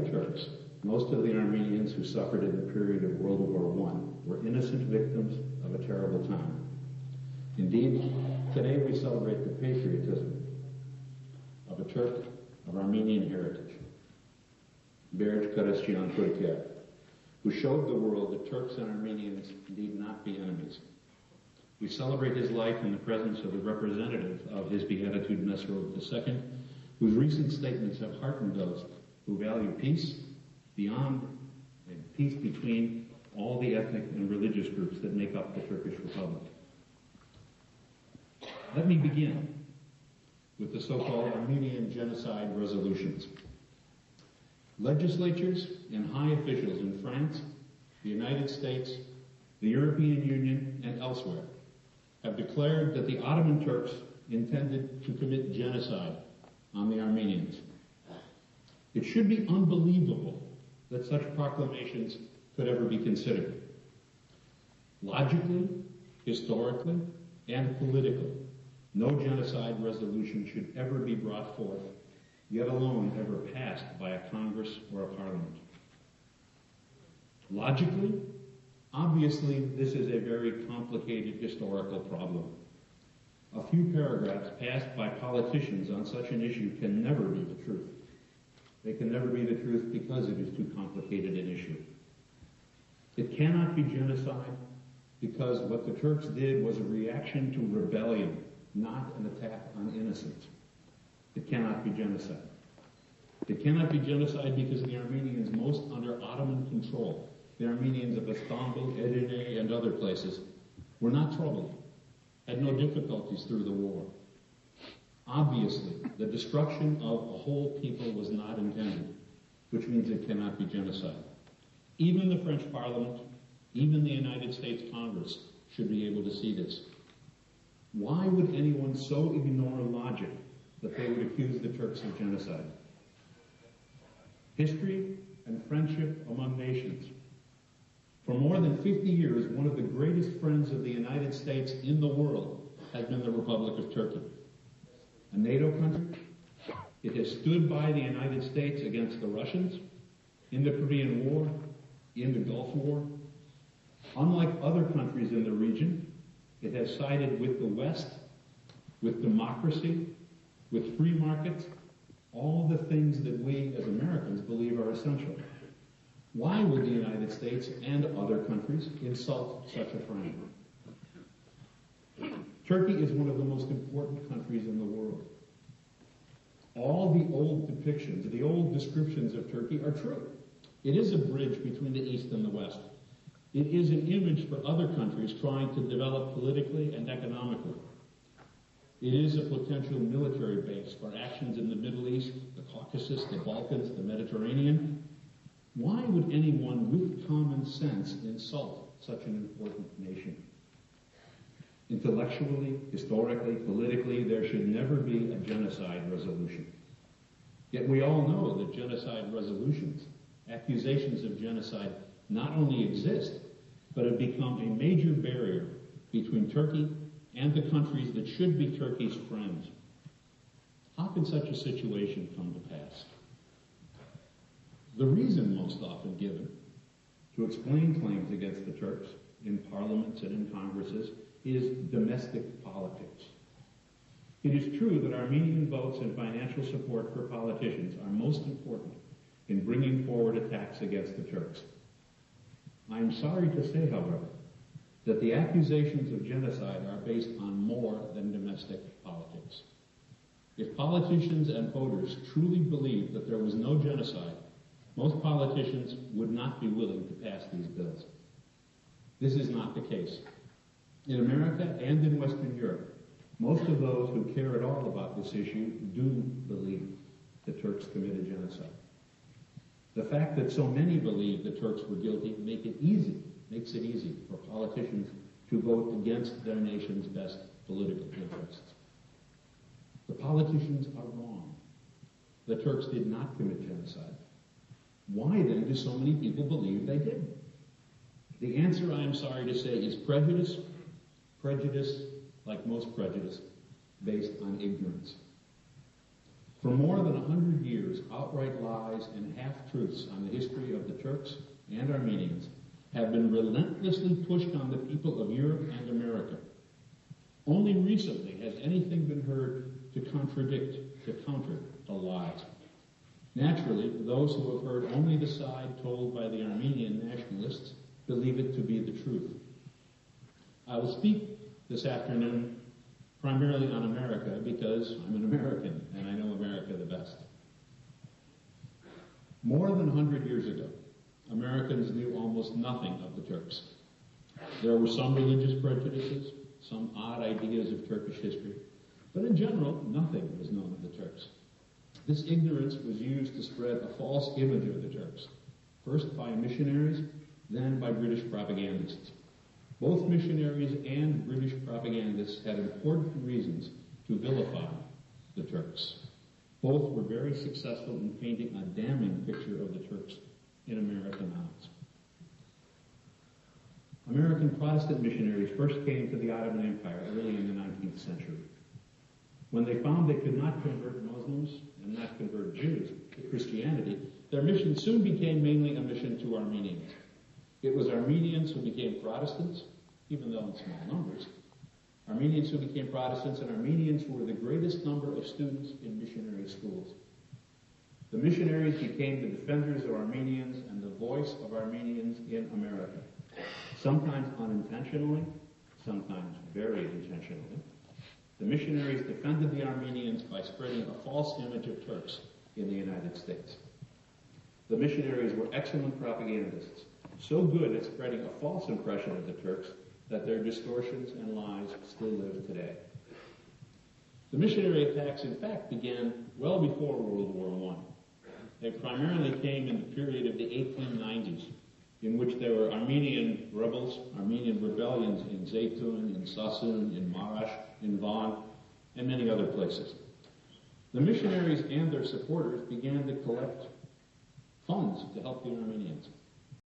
the Turks, most of the Armenians who suffered in the period of World War I were innocent victims of a terrible time. Indeed, today we celebrate the patriotism of a Turk of Armenian heritage, Berj Karasjian Turkiev, who showed the world that Turks and Armenians need not be enemies. We celebrate his life in the presence of the representative of his Beatitude Mesrod II, whose recent statements have heartened those who value peace beyond and peace between all the ethnic and religious groups that make up the Turkish Republic. Let me begin with the so-called Armenian genocide resolutions. Legislatures and high officials in France, the United States, the European Union, and elsewhere have declared that the Ottoman Turks intended to commit genocide on the Armenians. It should be unbelievable that such proclamations could ever be considered. Logically, historically, and politically, no genocide resolution should ever be brought forth, yet alone ever passed by a Congress or a parliament. Logically, obviously, this is a very complicated historical problem. A few paragraphs passed by politicians on such an issue can never be the truth. They can never be the truth because it is too complicated an issue. It cannot be genocide because what the Turks did was a reaction to rebellion, not an attack on innocents. It cannot be genocide. It cannot be genocide because the Armenians most under Ottoman control, the Armenians of Istanbul, Edirne, and other places, were not troubled, had no difficulties through the war. Obviously, the destruction of a whole people was not intended, which means it cannot be genocide. Even the French Parliament, even the United States Congress should be able to see this. Why would anyone so ignore logic that they would accuse the Turks of genocide? History and friendship among nations. For more than 50 years, one of the greatest friends of the United States in the world has been the Republic of Turkey. A NATO country, it has stood by the United States against the Russians in the Korean War, in the Gulf War. Unlike other countries in the region, it has sided with the West, with democracy, with free markets, all the things that we as Americans believe are essential. Why would the United States and other countries insult such a friend? Turkey is one of the most important countries in the world. All the old depictions, the old descriptions of Turkey are true. It is a bridge between the East and the West. It is an image for other countries trying to develop politically and economically. It is a potential military base for actions in the Middle East, the Caucasus, the Balkans, the Mediterranean. Why would anyone with common sense insult such an important nation? Intellectually, historically, politically, there should never be a genocide resolution. Yet we all know that genocide resolutions, accusations of genocide, not only exist, but have become a major barrier between Turkey and the countries that should be Turkey's friends. How can such a situation come to pass? The reason most often given to explain claims against the Turks in parliaments and in congresses is domestic politics. It is true that Armenian votes and financial support for politicians are most important in bringing forward attacks against the Turks. I am sorry to say, however, that the accusations of genocide are based on more than domestic politics. If politicians and voters truly believed that there was no genocide, most politicians would not be willing to pass these bills. This is not the case. In America and in Western Europe, most of those who care at all about this issue do believe the Turks committed genocide. The fact that so many believe the Turks were guilty makes it easy for politicians to vote against their nation's best political interests. The politicians are wrong. The Turks did not commit genocide. Why then do so many people believe they did? The answer, I am sorry to say, is prejudice. Prejudice, like most prejudice, based on ignorance. For more than 100 years, outright lies and half-truths on the history of the Turks and Armenians have been relentlessly pushed on the people of Europe and America. Only recently has anything been heard to contradict, to counter the lies. Naturally, those who have heard only the side told by the Armenian nationalists believe it to be the truth. I will speak this afternoon primarily on America because I'm an American and I know America the best. More than 100 years ago, Americans knew almost nothing of the Turks. There were some religious prejudices, some odd ideas of Turkish history, but in general, nothing was known of the Turks. This ignorance was used to spread a false image of the Turks, first by missionaries, then by British propagandists. Both missionaries and British propagandists had important reasons to vilify the Turks. Both were very successful in painting a damning picture of the Turks in American eyes. American Protestant missionaries first came to the Ottoman Empire early in the 19th century. When they found they could not convert Muslims and not convert Jews to Christianity, their mission soon became mainly a mission to Armenians. It was Armenians who became Protestants, even though in small numbers. Armenians who became Protestants and Armenians who were the greatest number of students in missionary schools. The missionaries became the defenders of Armenians and the voice of Armenians in America, sometimes unintentionally, sometimes very intentionally. The missionaries defended the Armenians by spreading a false image of Turks in the United States. The missionaries were excellent propagandists, so good at spreading a false impression of the Turks that their distortions and lies still live today. The missionary attacks, in fact, began well before World War I. They primarily came in the period of the 1890s, in which there were Armenian rebels, Armenian rebellions in Zeytun, in Sassoon, in Marash, in Van, and many other places. The missionaries and their supporters began to collect funds to help the Armenians.